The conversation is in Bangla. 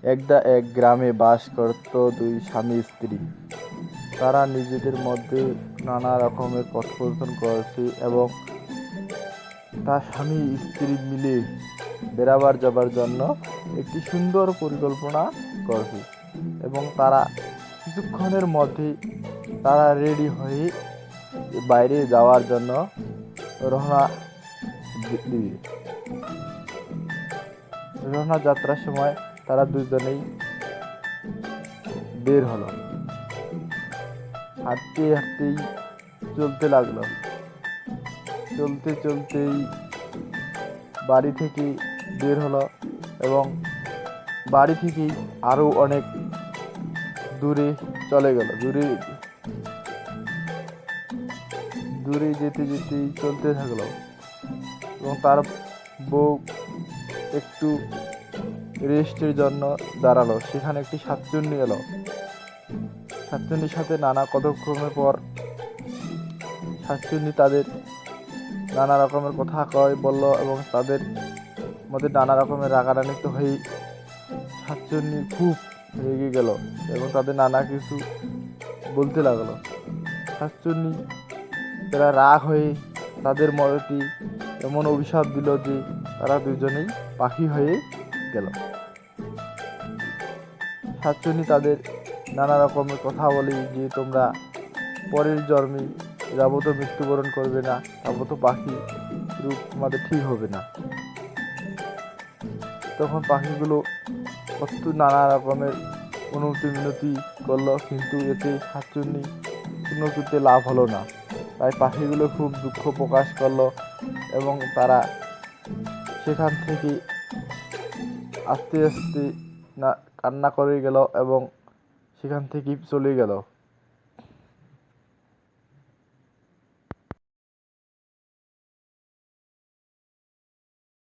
একদা এক গ্রামে বাস করত দুই স্বামী স্ত্রী। তারা নিজেদের মধ্যে নানা রকমের কথোপকথন করছে এবং তার স্বামী স্ত্রী মিলে বেড়াবার যাবার জন্য একটি সুন্দর পরিকল্পনা করছে এবং তারা কিছুক্ষণের মধ্যেই তারা রেডি হয়ে বাইরে যাওয়ার জন্য রওনা দিবে। রওনা যাত্রার সময় তারা দুজনেই বের হলো। হাঁটতে হাঁটতেই চলতে লাগলো। চলতে চলতেই বাড়ি থেকে বের হলো এবং বাড়ি থেকেই আরও অনেক দূরে চলে গেল। দূরে যেতে যেতেই চলতে থাকলো এবং তার বউ একটু রেস্টের জন্য দাঁড়ালো। সেখানে একটি শাকচুন্নি এলো। শাকচুন্নির সাথে নানা কথোপকথনের পর শাকচুন্নি তাদের নানা রকমের কথা বলল এবং তাদের মধ্যে নানা রকমের রাগারাগি হয়ে শাকচুন্নি খুব রেগে গেল এবং তাদের নানা কিছু বলতে লাগলো। শাকচুন্নি তারা রাগ হয়ে তাদের মধ্যে এমন অভিশাপ দিল যে তারা দুজনেই পাখি হয়ে গেল। শাকচুন্নি তাদের নানা রকমের কথা বলে যে তোমরা পরের জন্মে যাবত মৃত্যুবরণ করবে না, তাবত পাখি রূপ তোমাদের ঠিক হবে না। তখন পাখিগুলো কত নানা রকমের মিনতি করলো, কিন্তু এতে শাকচুন্নি কোনো কিছুতে লাভ হলো না। তাই পাখিগুলো খুব দুঃখ প্রকাশ করলো এবং তারা সেখান থেকে আস্তে আস্তে কান্না করে গেল এবং সেখান থেকে চলে গেল।